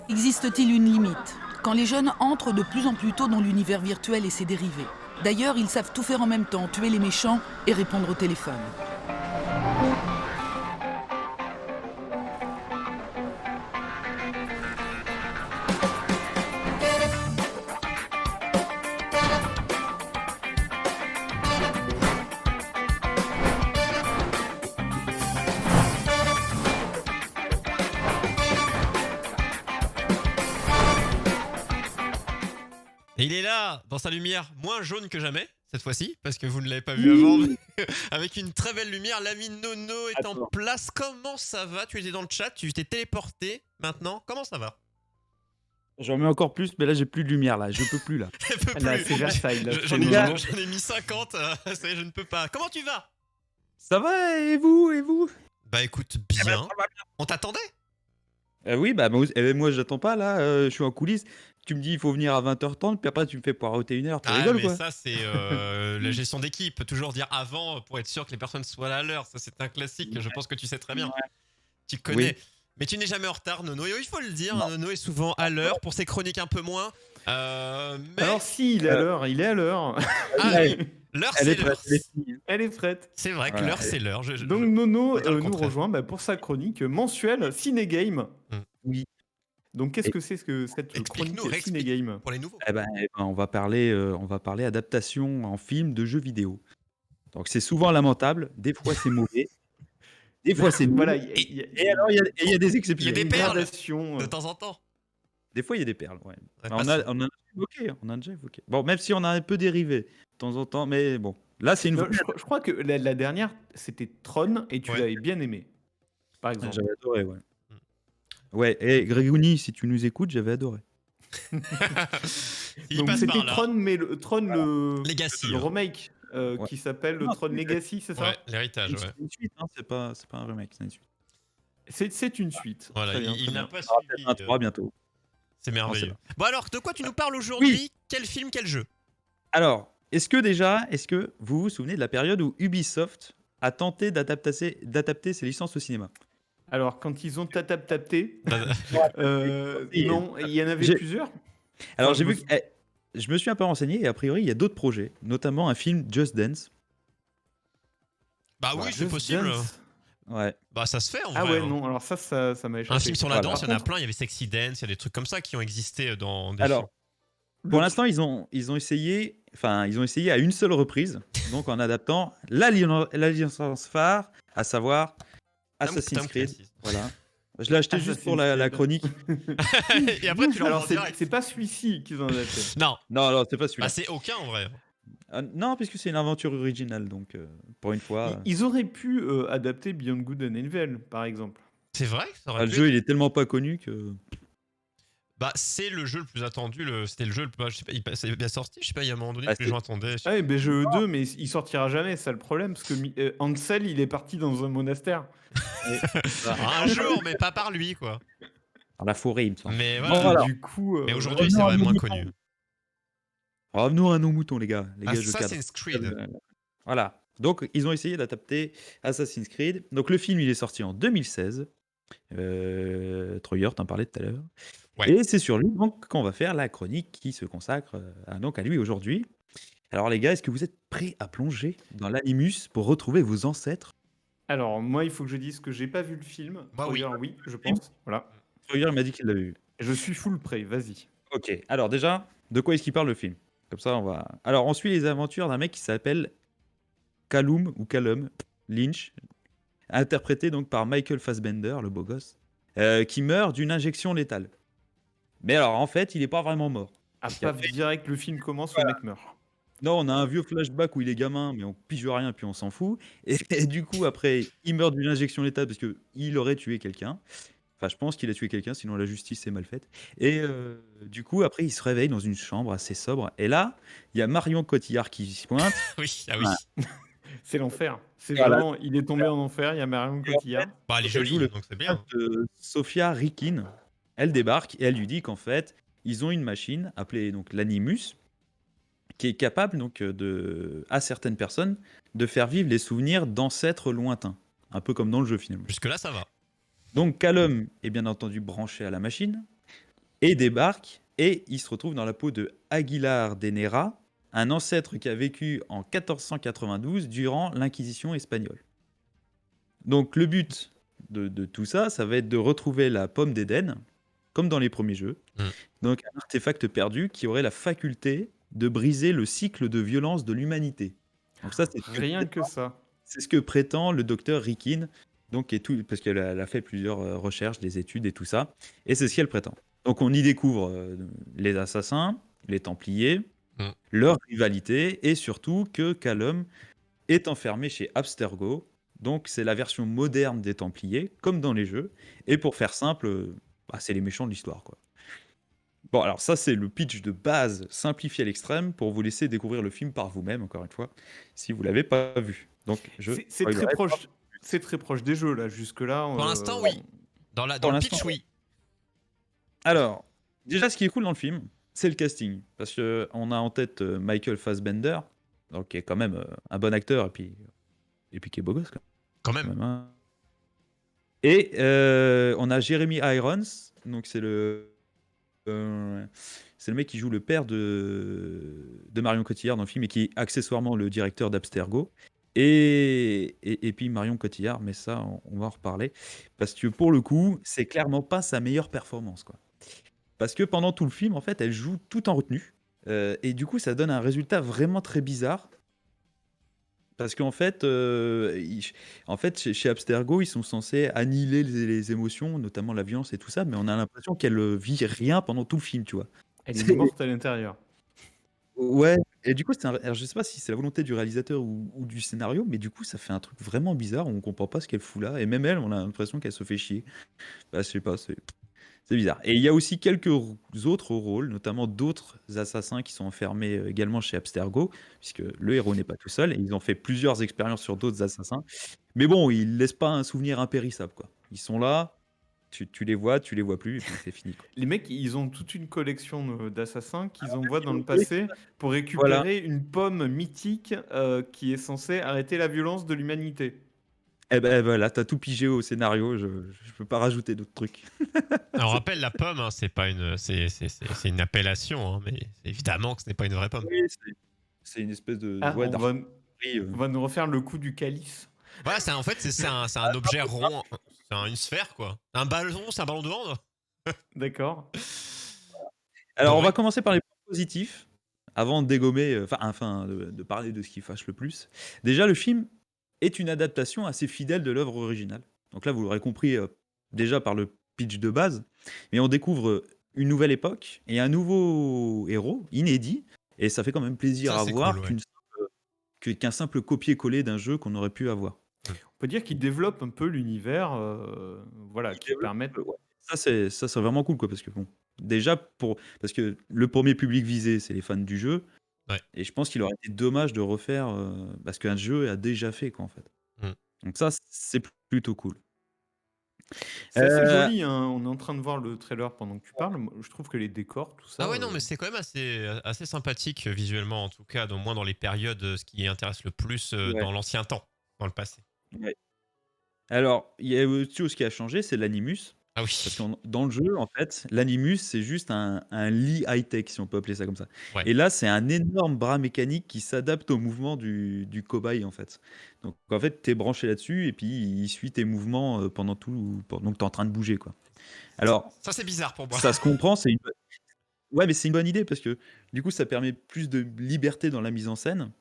Existe-t-il une limite quand les jeunes entrent de plus en plus tôt dans l'univers virtuel et ses dérivés? D'ailleurs, ils savent tout faire en même temps, tuer les méchants et répondre au téléphone. Et il est là, dans sa lumière moins jaune que jamais, cette fois-ci, parce que vous ne l'avez pas vu avant, mais avec une très belle lumière. L'ami Nono est en Attends. place. Comment ça va? Tu étais dans le chat, tu t'es téléporté maintenant. Comment ça va? J'en mets encore plus, mais là j'ai plus de lumière là, je peux plus là. Je peux Là, plus. c'est Versailles. Là, J'en Les gars. j'en ai mis 50, ça y est, je ne peux pas. Comment tu vas? Ça va et vous? Bah écoute, bien. On t'attendait? Oui, bah moi j'attends pas là, je suis en coulisses. Tu me dis il faut venir à 20h30, puis après tu me fais poireauter 1 heure, tu Ah, rigoles mais quoi? ça, c'est la gestion d'équipe. Toujours dire avant pour être sûr que les personnes soient là à l'heure. Ça, c'est un classique. Je pense que tu sais très bien. Ouais. Tu connais. Oui. Mais tu n'es jamais en retard, Nono. Et il faut le dire, Non. Nono est souvent à l'heure pour ses chroniques un peu moins. Mais Alors si, il est à l'heure, il est à l'heure. ah, Ouais. l'heure, Elle c'est est l'heure. prête, elle est finie. Elle est prête. C'est vrai que Voilà. l'heure, c'est l'heure. Donc Nono je vais dire le nous contraire. rejoint pour sa chronique mensuelle Ciné-Game. Oui. Donc qu'est-ce Et- que c'est que cette Explique-nous, chronique réexplique. Ciné-Game? Pour les nouveaux. On va parler adaptation en film de jeux vidéo. Donc c'est souvent lamentable, des fois c'est mauvais, des fois c'est nul. Voilà, Et alors il y a des exceptions. Il y a des une perles. gradation. De temps en temps. Des fois il y a des perles, ouais. Ouais, On pas en a évoqué, on a déjà évoqué. Bon, même si on a un peu dérivé de temps en temps, mais bon. Là c'est une Non, vraie. je crois que la dernière, c'était Tron et tu Ouais. l'avais bien aimé. Par exemple. J'avais adoré, ouais. Ouais, et Grégouni, si tu nous écoutes, j'avais adoré. Il Donc passe c'était par là. Tron, mais le Legacy. le remake Ouais. qui s'appelle Non, Tron Legacy, c'est ça? Ouais, l'héritage, ouais. C'est une suite, hein, c'est pas un remake, c'est une suite. C'est une suite. Voilà, Très bien, il très n'a bien. pas On aura suivi. peut-être un 3 bientôt. C'est merveilleux. Non, Bon alors, de quoi tu nous parles aujourd'hui? Quel film, quel jeu? Alors, est-ce que vous vous souvenez de la période où Ubisoft a tenté d'adapter ses licences au cinéma? Alors quand ils ont tapé, Et- non, il y en avait J'ai- plusieurs. Alors, Enfin, j'ai je me vu que je me suis un peu renseigné et a priori, il y a d'autres projets, notamment un film Just Dance. Bah oui, Bah, c'est Just possible. Dance. Ouais. Bah ça se fait en Ah vrai. ouais, hein. non, alors ça m'a échappé. Un film sur la Voilà. danse, il y en Par a contre, plein. Il y avait Sexy Dance, il y a des trucs comme ça qui ont existé dans des Alors, films. pour l'instant, ils ont essayé à une seule reprise, donc en adaptant la licence phare, à savoir Assassin's Tom Creed. Clancy. Voilà. Je l'ai acheté juste pour Assassin's la Creed. chronique. Et après, tu l'as Alors en direct. c'est pas celui-ci qu'ils ont adapté. Non, Non, c'est pas celui-là. bah c'est aucun en vrai. Non, puisque c'est une aventure originale, donc pour une fois. Ils auraient pu adapter Beyond Good and Evil, par exemple. C'est vrai que ça aurait Le pu jeu, être- il est tellement pas connu que. Bah c'est le jeu le plus attendu. C'était le jeu le plus. Je sais pas, c'est bien sorti. Je sais pas, il y a un moment donné Ah, que les c'est- gens attendaient. Ah oui, jeu 2, mais il sortira jamais, c'est ça le problème, parce que Ansel, il est parti dans un monastère. Un jour, mais pas par lui quoi. Dans la forêt, il me semble. Mais Bon, voilà. voilà. Du coup, Mais aujourd'hui, revenons c'est à vrai nos moins moutons. connu. Revenons à nos moutons, les gars. Je cadre. Assassin's Creed. Voilà. Donc, ils ont essayé d'adapter Assassin's Creed. Donc, le film, il est sorti en 2016. Troyer, t'en parlais tout à l'heure. Ouais. Et c'est sur lui donc qu'on va faire la chronique qui se consacre donc à lui aujourd'hui. Alors, les gars, est-ce que vous êtes prêts à plonger dans l'animus pour retrouver vos ancêtres? alors moi, il faut que je dise que j'ai pas vu le film. Bah oui. Troyer, oui, je pense. Voilà. Troyer m'a dit qu'il l'avait vu. Je suis full prêt, vas-y. Ok. Alors, déjà, de quoi est-ce qu'il parle le film? Comme ça, on va. Alors, on suit les aventures d'un mec qui s'appelle Callum Lynch, interprété donc par Michael Fassbender, le beau gosse, qui meurt d'une injection létale. Mais alors, en fait, il n'est pas vraiment mort. Ah, Parce qu'après- paf, direct, le film commence, le mec meurt. Non, on a un vieux flashback où il est gamin, mais on pige rien, puis on s'en fout. Et du coup, après, il meurt d'une injection létale parce qu'il aurait tué quelqu'un. Enfin, je pense qu'il a tué quelqu'un, sinon la justice est mal faite. Et du coup, après, il se réveille dans une chambre assez sobre. Et là, il y a Marion Cotillard qui se pointe. Oui, ah oui. Ouais. C'est l'enfer. C'est Voilà. vraiment, il est tombé en enfer, il y a Marion Cotillard. Bah elle est Elle jolie, joue le donc c'est bien. Sophia Rikin. Elle débarque et elle lui dit qu'en fait, ils ont une machine appelée donc l'Animus qui est capable donc à certaines personnes de faire vivre les souvenirs d'ancêtres lointains, un peu comme dans le jeu finalement. Jusque là, ça va. Donc Callum est bien entendu branché à la machine et débarque, et il se retrouve dans la peau de Aguilar de Nera, un ancêtre qui a vécu en 1492 durant l'Inquisition espagnole. Donc le but de tout ça, ça va être de retrouver la pomme d'Éden, comme dans les premiers jeux. Mm. Donc un artefact perdu qui aurait la faculté de briser le cycle de violence de l'humanité. Donc ça, Rien que ça. c'est ce que prétend le docteur Rikin, donc, parce qu'elle a fait plusieurs recherches, des études et tout ça, et c'est ce qu'elle prétend. Donc on y découvre les assassins, les Templiers, Mm. leur rivalité, et surtout que Callum est enfermé chez Abstergo. Donc c'est la version moderne des Templiers, comme dans les jeux. Et pour faire simple, c'est les méchants de l'histoire, quoi. Bon, alors ça, c'est le pitch de base simplifié à l'extrême pour vous laisser découvrir le film par vous-même, encore une fois, si vous l'avez pas vu. Donc, C'est très proche. C'est très proche des jeux là. Jusque là. Pour l'instant, oui. Dans Pour le pitch, l'instant, oui. Alors, déjà, ce qui est cool dans le film, c'est le casting. Parce qu'on a en tête Michael Fassbender, donc, qui est quand même un bon acteur, et puis qui est beau gosse, Quand quand même. même, hein. Et on a Jeremy Irons, donc c'est le mec qui joue le père de Marion Cotillard dans le film et qui est accessoirement le directeur d'Abstergo. Et puis Marion Cotillard, mais ça, on va en reparler. Parce que pour le coup, c'est clairement pas sa meilleure performance, quoi. Parce que pendant tout le film, en fait, elle joue tout en retenue. Et du coup, ça donne un résultat vraiment très bizarre. Parce qu'en fait, chez Abstergo, ils sont censés annihiler les émotions, notamment la violence et tout ça, mais on a l'impression qu'elle vit rien pendant tout le film, tu vois. Elle C'est- est morte à l'intérieur. Ouais, et du coup, alors, je sais pas si c'est la volonté du réalisateur ou du scénario, mais du coup, ça fait un truc vraiment bizarre, on comprend pas ce qu'elle fout là, et même elle, on a l'impression qu'elle se fait chier. Bah, je sais pas, c'est bizarre. Et il y a aussi quelques autres rôles, notamment d'autres assassins qui sont enfermés également chez Abstergo, puisque le héros n'est pas tout seul, et ils ont fait plusieurs expériences sur d'autres assassins. Mais bon, ils laissent pas un souvenir impérissable, quoi. Ils sont là, tu les vois plus, et puis c'est fini, quoi. Les mecs, ils ont toute une collection d'assassins qu'ils envoient dans le Oui, passé pour voilà. récupérer une pomme mythique qui est censée arrêter la violence de l'humanité. Eh ben voilà, t'as tout pigé au scénario, je peux pas rajouter d'autres trucs. Alors, on rappelle, la pomme, hein, c'est pas une, c'est une appellation, hein, mais évidemment que ce n'est pas une vraie pomme. Oui, c'est une espèce de Ah, ouais, on va, d'archerie, on va nous refaire le coup du calice. Voilà, en fait, c'est un objet rond, c'est une sphère, quoi. Un ballon, c'est un ballon de hand. D'accord. Alors, on va Doré. commencer par les points positifs, avant de dégommer, enfin, de parler de ce qui fâche le plus. Déjà, le film est une adaptation assez fidèle de l'œuvre originale. Donc là, vous l'aurez compris déjà par le pitch de base, mais on découvre une nouvelle époque et un nouveau héros, inédit, et ça fait quand même plaisir Ça, à c'est voir cool, ouais. qu'un simple copier-coller d'un jeu qu'on aurait pu avoir. On peut dire qu'il développe un peu l'univers, voilà, Qui qui développe permet. ouais. Ça, c'est vraiment cool, quoi, parce que bon, déjà, parce que le premier public visé, c'est les fans du jeu, Ouais. et je pense qu'il aurait été dommage de refaire, parce qu'un jeu a déjà fait, quoi, en fait. Mm. Donc ça, c'est plutôt cool. C'est assez Euh, joli, hein. On est en train de voir le trailer pendant que tu parles. Moi, je trouve que les décors, tout ça. Ah ouais, non, mais c'est quand même assez sympathique visuellement, en tout cas, au moins dans les périodes, ce qui intéresse le plus Ouais. dans l'ancien temps, dans le passé. Ouais. Alors, il y a autre chose qui a changé, c'est l'animus. Ah Parce oui. que dans le jeu, en fait, l'animus, c'est juste un lit high-tech, si on peut appeler ça comme ça. Ouais. Et là, c'est un énorme bras mécanique qui s'adapte au mouvement du cobaye, en fait. Donc, en fait, tu es branché là-dessus, et puis il suit tes mouvements pendant que tu es en train de bouger, quoi. Alors, Ça, c'est bizarre pour moi. ça se comprend, ouais, mais c'est une bonne idée, parce que du coup, ça permet plus de liberté dans la mise en scène,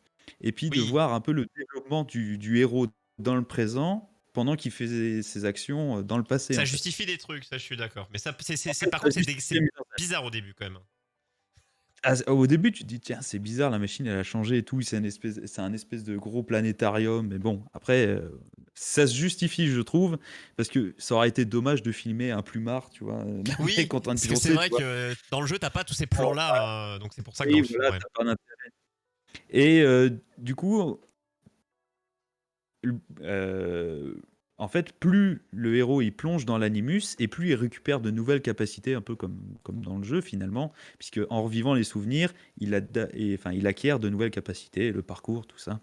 et puis de Oui. voir un peu le développement du héros dans le présent, pendant qu'il faisait ses actions dans le passé, Ça en fait. justifie des trucs, ça, je suis d'accord. Mais ça, par Ça contre, justifie c'est la mise en scène. bizarre au début, quand même. Au début, tu te dis, tiens, c'est bizarre, la machine, elle a changé et tout, c'est un espèce de gros planétarium. Mais bon, après, ça se justifie, je trouve, parce que ça aurait été dommage de filmer un plumard, tu vois, d'un Oui, mec en train de parce que c'est piloter, vrai tu vois. que dans le jeu, t'as pas tous ces plans-là, donc c'est pour ça que dans Et le film, voilà, ouais. t'as pas d'intérêt. Et du coup, euh, en fait, plus le héros il plonge dans l'animus, et plus il récupère de nouvelles capacités, un peu comme dans le jeu finalement, puisque en revivant les souvenirs, il acquiert de nouvelles capacités, le parcours, tout ça.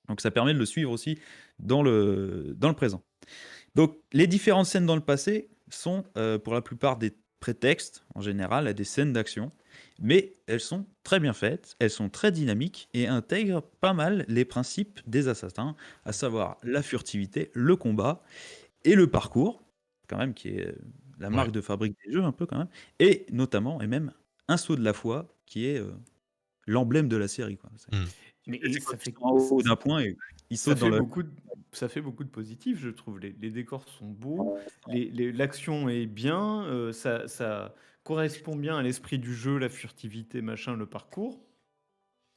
Donc ça permet de le suivre aussi dans le présent. Donc les différentes scènes dans le passé sont pour la plupart prétexte, en général, à des scènes d'action, mais elles sont très bien faites, elles sont très dynamiques et intègrent pas mal les principes des assassins, à savoir la furtivité, le combat et le parcours, quand même, qui est la Ouais. marque de fabrique des jeux, un peu quand même, et notamment, et même, un saut de la foi, qui est l'emblème de la série, quoi. Hmm. Mais C'est quand ça ils fait sont en haut d'un point et ils ça sautent dans fait la... beaucoup de ça fait beaucoup de positifs, je trouve. Les décors sont beaux, l'action est bien, ça correspond bien à l'esprit du jeu, la furtivité, machin, le parcours.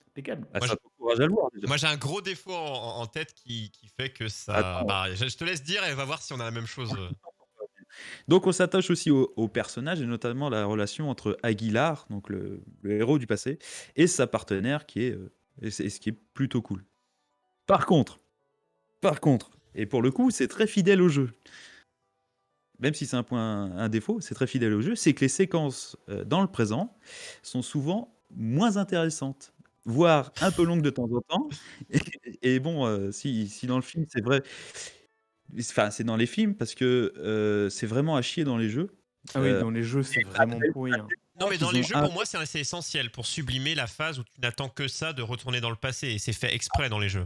Impeccable. Bah, Moi, ça t'encourage à le voir, déjà. Moi, j'ai un gros défaut en tête qui fait que ça. Attends. Bah, je te laisse dire et va voir si on a la même chose. Donc on s'attache aussi au personnage et notamment la relation entre Aguilar, donc le héros du passé, et sa partenaire qui est, ce qui est plutôt cool. Par contre, et pour le coup c'est très fidèle au jeu, même si c'est un défaut, c'est très fidèle au jeu, c'est que les séquences dans le présent sont souvent moins intéressantes, voire un peu longues de temps en temps. Et bon, si dans le film c'est vrai, enfin c'est dans les films parce que c'est vraiment à chier dans les jeux. Ah oui, dans les jeux, c'est vraiment pourri, hein. Non, mais dans Qu'ils les ont jeux, pour moi, c'est assez essentiel pour sublimer la phase où tu n'attends que ça de retourner dans le passé. Et c'est fait exprès dans les jeux.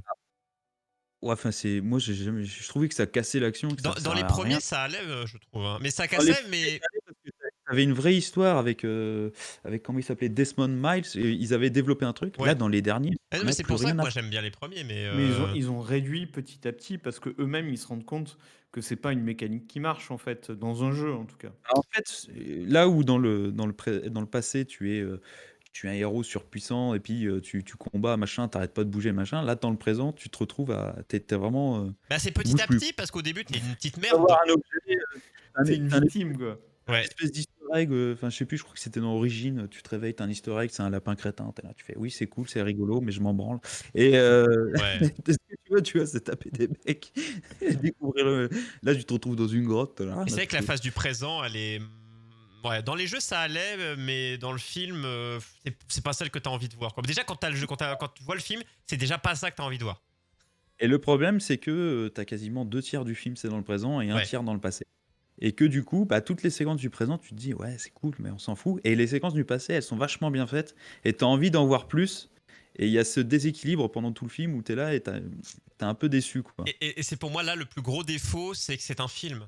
Ouais, enfin, moi, je trouvais que ça cassait l'action, que ça Dans servait les à rien. premiers, ça allait, je trouve, hein. Mais ça Dans les cassait, mais. parce que t'avais une vraie histoire avec comment il s'appelait, Desmond Miles, et ils avaient développé un truc. Là, Ouais. dans les derniers, Ah non, on mais n'a c'est plus pour ça que rien à moi, faire. j'aime bien les premiers. Mais. Mais ils ont réduit petit à petit parce que eux-mêmes ils se rendent compte que c'est pas une mécanique qui marche en fait dans un jeu en tout cas. En fait, là où dans le passé, tu es un héros surpuissant, et puis tu combats, machin, t'arrêtes pas de bouger, machin. Là, dans le présent, tu te retrouves à... T'es vraiment... Bah, c'est tu petit bouges à plus. petit parce qu'au début, t'es une petite Tu merde. peux avoir un objet, T'es une un victime quoi. Ouais. espèce d'easter egg, enfin je sais plus, je crois que c'était dans Origine, tu te réveilles, t'as un easter egg, c'est un lapin crétin, t'es là, tu fais oui c'est cool, c'est rigolo, mais je m'en branle. Et Ouais. ce que tu vois, c'est taper des mecs, et découvrir là tu te retrouves dans une grotte, t'as rien Et à c'est vrai que la foutre. phase du présent, elle est. Ouais, dans les jeux, ça allait, mais dans le film, c'est pas celle que t'as envie de voir, quoi. Déjà, quand t'as le jeu, quand tu vois le film, c'est déjà pas ça que t'as envie de voir. Et le problème c'est que t'as quasiment 2 tiers du film c'est dans le présent et un Ouais. tiers dans le passé. Et que du coup, bah, toutes les séquences du présent, tu te dis ouais c'est cool, mais on s'en fout. Et les séquences du passé, elles sont vachement bien faites, et t'as envie d'en voir plus. Et il y a ce déséquilibre pendant tout le film où t'es là et t'es un peu déçu, quoi. Et c'est pour moi là le plus gros défaut, c'est que c'est un film.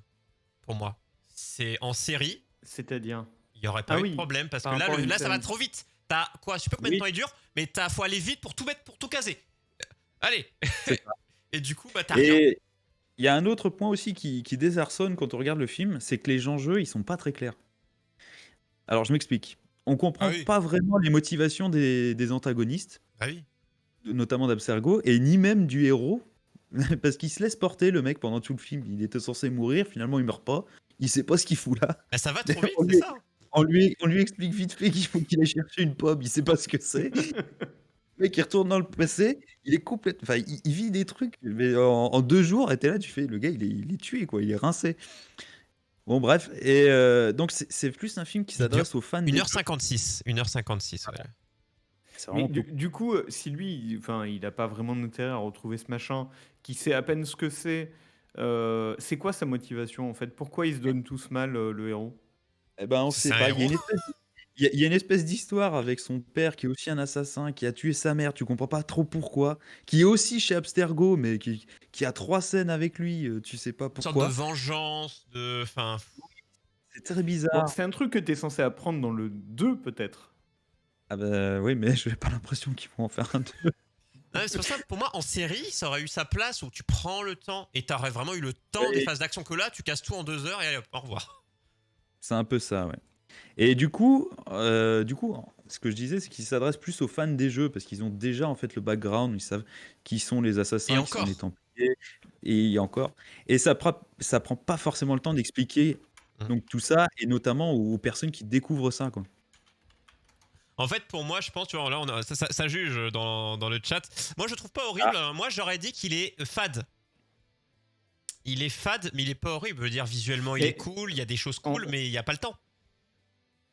Pour moi, c'est en série, C'est-à-dire. il y aurait pas Ah eu de oui, problème parce par que là, rapport à une là, ça va série. trop vite. T'as quoi, je sais pas combien de Oui, temps il dure, mais faut aller vite pour tout mettre, pour tout caser. Allez. c'est ça. Et du coup, bah t'as rien. Et il y a un autre point aussi qui désarçonne quand on regarde le film, c'est que les enjeux, ils sont pas très clairs. Alors je m'explique. On Ah comprend oui. pas vraiment les motivations des antagonistes, Ah oui. notamment d'Abstergo, et ni même du héros, parce qu'il se laisse porter, le mec, pendant tout le film. Il était censé mourir, finalement il meurt pas. Il sait pas ce qu'il fout là. Bah, ça va trop vite, On c'est lui, ça. on lui explique vite fait qu'il faut qu'il aille chercher une pomme, il sait pas ce que c'est. Le mec, il retourne dans le passé, il est complètement. Enfin, il vit des trucs, mais en 2 jours, et t'es là, tu fais, le gars, il est tué, quoi, il est rincé. Bon, bref, et donc c'est plus un film qui Il dure s'adresse aux fans des jeux. 1h56. 1h56, ouais. C'est Mais vraiment peu. du coup, si lui, enfin, il a pas vraiment d'intérêt à retrouver ce machin, qui sait à peine ce que c'est quoi sa motivation en fait? Pourquoi il se donne tous mal, le héros? Eh ben, on C'est sait un pas. héros. Il y a une espèce d'histoire avec son père qui est aussi un assassin, qui a tué sa mère, tu comprends pas trop pourquoi, qui est aussi chez Abstergo, mais qui a 3 scènes avec lui, tu sais pas Une sorte de pourquoi. vengeance, de. Enfin. C'est très Bon, bizarre. c'est un truc que tu es censé apprendre dans le 2 peut-être? Ah bah oui, mais je n'ai pas l'impression qu'ils vont en faire un 2. Non, mais c'est pour ça, pour moi, en série, ça aurait eu sa place où tu prends le temps et t'aurais vraiment eu le temps des Et phases d'action que là, tu casses tout en 2 heures et allez hop, au revoir. c'est un peu ça, ouais. Et du coup, ce que je disais, c'est qu'ils s'adressent plus aux fans des jeux, parce qu'ils ont déjà en fait le background, ils savent qui sont les Et assassins, qui sont les encore. Templiers, et encore. Et ça prend pas forcément le temps d'expliquer Mm. donc tout ça, et notamment aux personnes qui découvrent ça, quoi. En fait, pour moi, je pense, tu vois, là, ça juge dans le chat. Moi, je trouve pas horrible. Ah, Moi, j'aurais dit qu'il est fade. Il est fade, mais il est pas horrible. Je veux dire, visuellement, il est Et cool, il y a des choses en cool, mais il y a pas le temps.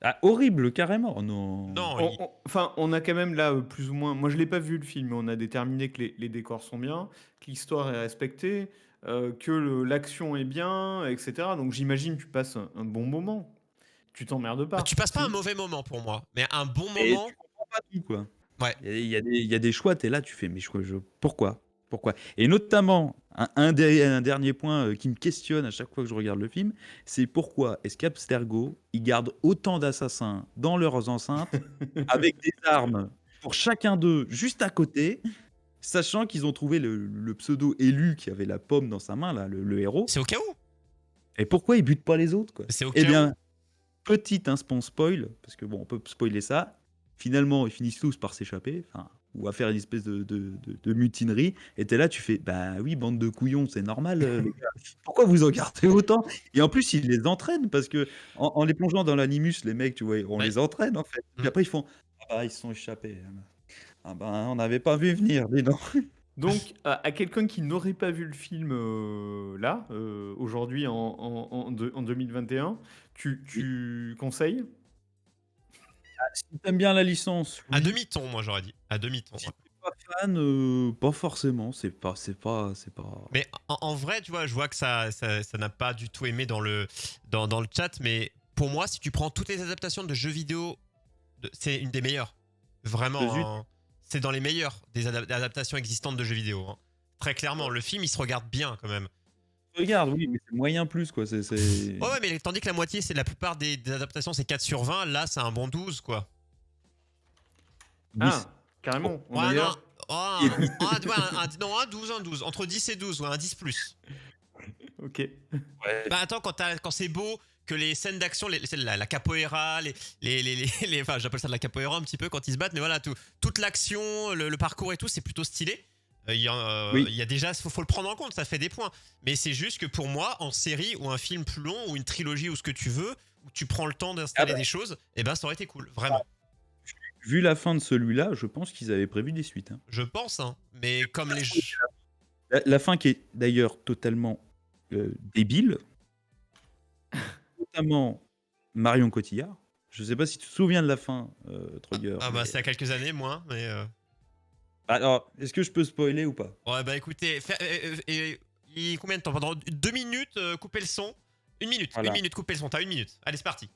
ah, horrible, carrément. Oh non. Non, enfin, on a quand même là, plus ou moins moi je l'ai pas vu le film, mais on a déterminé que les décors sont bien, que l'histoire est respectée, que l'action est bien, etc. Donc j'imagine que tu passes un bon moment. tu t'emmerdes Bah, pas. tu passes pas un Si. mauvais moment pour moi, mais un bon Et moment. tu comprends pas tout, quoi. Ouais. Il y a des choix, tu es là, tu fais, mais pourquoi? Pourquoi? Et notamment, un dernier point qui me questionne à chaque fois que je regarde le film, c'est pourquoi est-ce qu'Abstergo, ils gardent autant d'assassins dans leurs enceintes, avec des armes pour chacun d'eux juste à côté, sachant qu'ils ont trouvé le pseudo-élu qui avait la pomme dans sa main, là, le héros, C'est au cas où. et pourquoi ils butent pas les autres, quoi? C'est au Eh cas où. bien, petit instant spoil, parce que bon, on peut spoiler ça. Finalement, ils finissent tous par s'échapper, enfin, ou à faire une espèce de mutinerie. Et t'es là, tu fais, bah oui, bande de couillons, c'est normal, les gars. Pourquoi vous en gardez autant? Et en plus, ils les entraînent, parce que en les plongeant dans l'animus, les mecs, tu vois, on Ouais. les entraîne, en fait. Puis Mm. après, ils font, ah bah, ils se sont échappés. Ah bah, on n'avait pas vu venir, dis donc. Donc, à quelqu'un qui n'aurait pas vu le film là, aujourd'hui en 2021, Oui. tu conseilles? Si t'aimes bien la licence, À oui. demi-ton, moi j'aurais dit. À demi-ton. Si Ouais. t'es pas fan, pas forcément. C'est pas. Mais en vrai, tu vois, je vois que ça n'a pas du tout aimé dans le chat, mais pour moi, si tu prends toutes les adaptations de jeux vidéo, c'est une des meilleures. Zut. Vraiment, hein. C'est dans les meilleures des adaptations existantes de jeux vidéo, hein. Très clairement, le film il se regarde bien quand même. Regarde, oui, mais c'est moyen plus, quoi. Ouais, ouais, mais tandis que la moitié, c'est la plupart des adaptations, c'est 4 sur 20, là c'est un bon 12, quoi. Oui, Ah, carrément. Ouais, non. D'ailleurs, Oh, non, un 12, un 12. Entre 10 et 12, ouais, un 10 plus. ok. ouais. Bah attends, quand c'est beau, que les scènes d'action, la capoeira, enfin j'appelle ça de la capoeira un petit peu quand ils se battent, mais voilà, toute l'action, le parcours et tout, c'est plutôt stylé. Oui. Il y a déjà, faut le prendre en compte, ça fait des points. Mais c'est juste que pour moi, en série ou un film plus long ou une trilogie ou ce que tu veux, où tu prends le temps d'installer des choses, et ben ça aurait été cool, vraiment. Vu la fin de celui-là, je pense qu'ils avaient prévu des suites, hein. Je pense, hein. Mais comme les La fin qui est d'ailleurs totalement débile, notamment Marion Cotillard. Je sais pas si tu te souviens de la fin, Trogger. Ah bah c'est à quelques années moins, mais Alors, est-ce que je peux spoiler ou pas? ouais bah écoutez, combien de temps? Pendant 2 minutes, couper le son. Voilà. Une minute, couper le son, t'as 1 minute. Allez, c'est parti.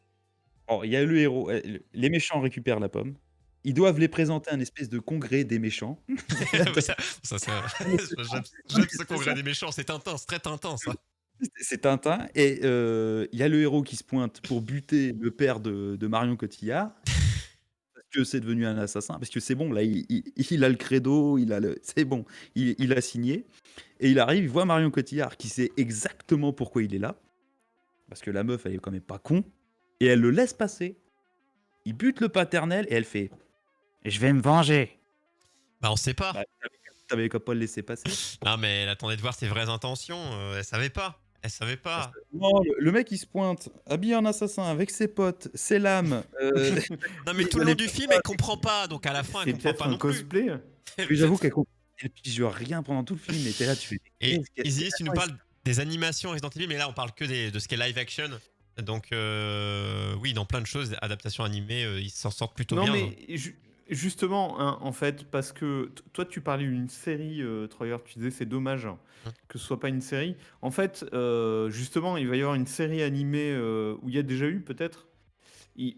Alors, il y a le héros, les méchants récupèrent la pomme. Ils doivent les présenter à un espèce de congrès des méchants. J'aime ce congrès des méchants, c'est Tintin, c'est très Tintin ça. C'est Tintin et il y a le héros qui se pointe pour buter le père de Marion Cotillard parce que c'est devenu un assassin, parce que c'est bon, là, il a le credo, c'est bon, il a signé et il arrive, il voit Marion Cotillard qui sait exactement pourquoi il est là, parce que la meuf, elle est quand même pas con, et elle le laisse passer. Il bute le paternel et elle fait « Je vais me venger Bah on sait ». pas. Bah, t'avais qu'à pas le laisser passer. Non mais elle attendait de voir ses vraies intentions, elle savait pas. Elle savait pas. Non, le mec il se pointe, habillé en assassin, avec ses potes, ses lames. Non mais tout le long du film elle comprend pas, donc à la fin elle C'est comprend peut-être pas un non plus. cosplay. Oui, j'avoue qu'elle comprend. Elle pige rien pendant tout le film, et t'es là, tu fais. Et qu'est-ce Izzy, tu nous parles des animations Resident Evil, mais là on parle que de ce qui est live action. Donc oui, dans plein de choses, adaptations animées, ils s'en sortent plutôt Non, bien. mais justement, hein, en fait, parce que toi, tu parlais d'une série, Troyer, tu disais c'est dommage que ce soit pas une série. En fait, justement, il va y avoir une série animée où il y a déjà eu peut-être,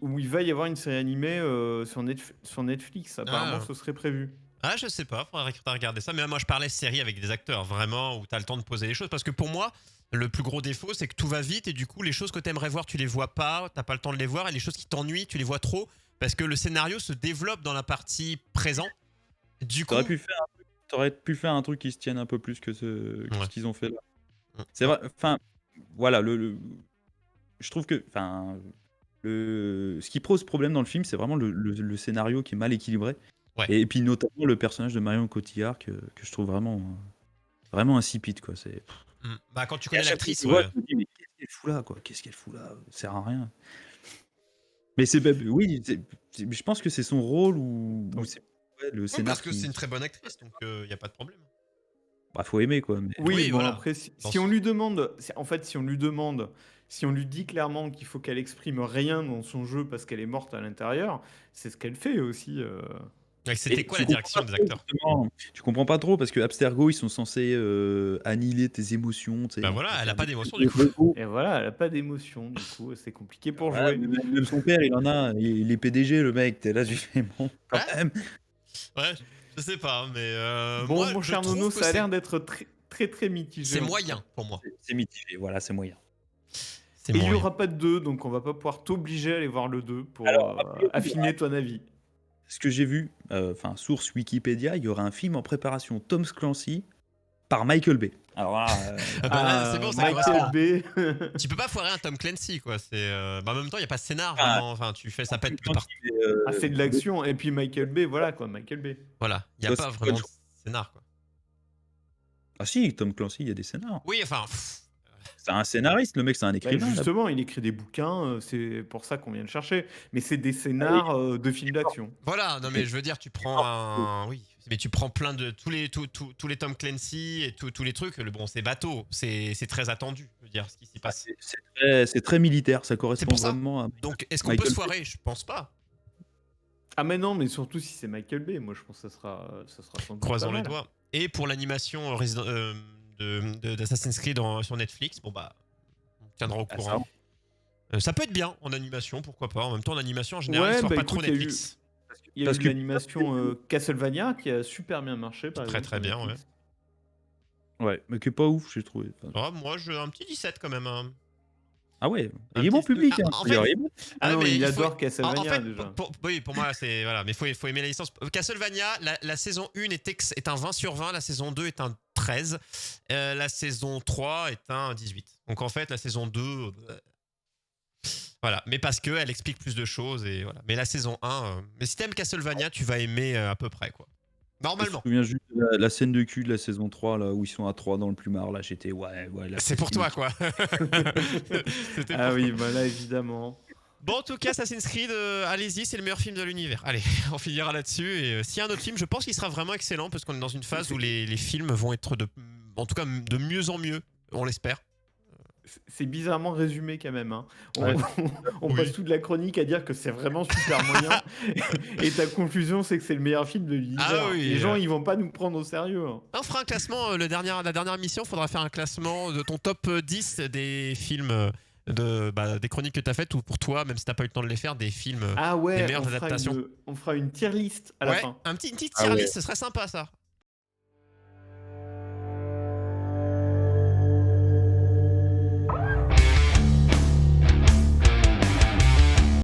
où il va y avoir une série animée sur Netflix. Apparemment, Ah. ce serait prévu. Ah, je sais pas, faudrait regarder ça. Mais moi, je parlais série avec des acteurs, vraiment, où t'as le temps de poser les choses. Parce que pour moi, le plus gros défaut, c'est que tout va vite et du coup, les choses que t'aimerais voir, tu les vois pas, t'as pas le temps de les voir. Et les choses qui t'ennuient, tu les vois trop. Parce que le scénario se développe dans la partie présent. Du coup. T'aurais pu faire un truc qui se tienne un peu plus que ce qu'ils ont fait là. Ouais. C'est vrai, enfin, voilà, je trouve que, enfin, ce qui pose problème dans le film, c'est vraiment le scénario qui est mal équilibré. Ouais. Et puis notamment le personnage de Marion Cotillard que je trouve vraiment, vraiment insipide, quoi. C'est. Bah, quand tu Et à connais chaque fois que l'actrice, tu vois, ouais. je me dis, mais qu'est-ce qu'elle fout là, quoi? Qu'est-ce qu'elle fout là? Ça sert à rien. Mais oui, je pense que c'est son rôle ou c'est le Oui, scénar parce que qui. c'est une très bonne actrice, donc il y a pas de problème. Bah, faut aimer, quoi. Mais... Oui, Oui, bon, voilà. après, si on lui demande, en fait, si on lui dit clairement qu'il faut qu'elle exprime rien dans son jeu parce qu'elle est morte à l'intérieur, c'est ce qu'elle fait aussi. Ouais, c'était Et quoi tu la comprends direction pas des trop, acteurs? justement. Tu comprends pas trop parce que Abstergo, ils sont censés annihiler tes émotions, tu sais, Bah un voilà, peu elle a faire pas des d'émotion du trucs coup. légaux. Et voilà, elle a pas d'émotion, du coup, c'est compliqué pour Voilà, jouer. même son père, il en a. Il est PDG, le mec. T'es là, tu fais bon, quand Ouais, même. ouais, je sais pas, mais Bon, moi mon je cher Nono, trouve que ça a l'air d'être très, très, très mitigé c'est en tout cas. moyen pour moi. C'est mitigé, voilà, c'est moyen. C'est Et il y moyen. aura pas de 2, donc on va pas pouvoir t'obliger à aller voir le 2 pour Alors, a priori, affiner ton avis. ce que j'ai vu, enfin, source Wikipédia, il y aura un film en préparation, Tom Clancy, par Michael Bay. Alors là, Ah bah là, c'est bon, ça Michael correspond. Bay. Tu peux pas foirer un Tom Clancy, quoi. C'est, bah, en même temps, il y a pas de scénar enfin, vraiment. Enfin, tu fais ça Tom pète de Clancy, partout. mais, Ah, c'est de l'action. Et puis Michael Bay, voilà quoi, Michael Bay. Voilà, il y a ça, pas c'est quoi le vraiment de choix? scénar, quoi. Ah si, Tom Clancy, il y a des scénars. Oui, enfin, C'est un scénariste, le mec, c'est un Bah, écrivain. Là. justement, il écrit des bouquins, c'est pour ça qu'on vient le chercher. Mais c'est des scénars de films d'action. voilà. Non, mais je veux dire, tu prends un, oui, mais tu prends plein de tous les Tom Clancy et tous les trucs. Bon, c'est bateau, c'est très attendu. Je veux dire, ce qui s'y passe. C'est très militaire, ça C'est correspond pour ça. vraiment à Donc, est-ce qu'on peut Michael se Bay. foirer? Je pense pas. Ah mais non, mais surtout si c'est Michael Bay, moi je pense que ça sera sans doute pas Croisons les mal. doigts. Et pour l'animation d'Assassin's Creed sur Netflix, bon bah, on tiendra au Ah, courant. Ça peut être bien en animation, pourquoi pas. En même temps, en animation, en général, Ouais, ils sortent bah pas trop écoute, il y a eu, Netflix. il y a Parce eu que- l'animation Castlevania qui a super bien marché par Très, exemple. très sur bien, Netflix. Ouais, mais qui est pas ouf, j'ai trouvé. Enfin, Oh, moi, j'ai un petit 17 quand même. Hein. ah ouais, Un il est bon petit- public. Ah, Hein, en faut dire, fait- il est bon. Ah non, mais il faut- adore Castlevania en fait, déjà. oui, pour moi, c'est. Voilà, mais faut aimer la licence. Castlevania, la saison 1 est un 20 sur 20, la saison 2 est un 13, la saison 3 est un 18. Donc en fait, la saison 2. Voilà, mais parce qu'elle explique plus de choses et voilà. Mais la saison 1, mais si t'aimes Castlevania, tu vas aimer à peu près quoi. Je me Normalement. souviens juste de la scène de cul de la saison 3, là, où ils sont à 3 dans le plumard. Là, j'étais, ouais. Là, C'est pour toi quoi. C'était Ah pour oui, toi. bah là évidemment. Bon, en tout cas, Assassin's Creed, allez-y, c'est le meilleur film de l'univers. Allez, on finira là-dessus. Et s'il y a un autre film, je pense qu'il sera vraiment excellent parce qu'on est dans une phase où les films vont être en tout cas, de mieux en mieux. On l'espère. C'est bizarrement résumé quand même. Hein. Ouais. On Oui. passe toute la chronique à dire que c'est vraiment super moyen. Et ta conclusion, c'est que c'est le meilleur film de l'univers. Ah oui, Les gens, ils vont pas nous prendre au sérieux. Hein. On fera un classement, la dernière mission, il faudra faire un classement de ton top 10 des films, des chroniques que tu as faites ou pour toi, même si t'as pas eu le temps de les faire, des films. Ah Les ouais, meilleures adaptations. on fera une tier list à la Ouais, fin. une petite Ah tier ouais. list, ce serait sympa ça.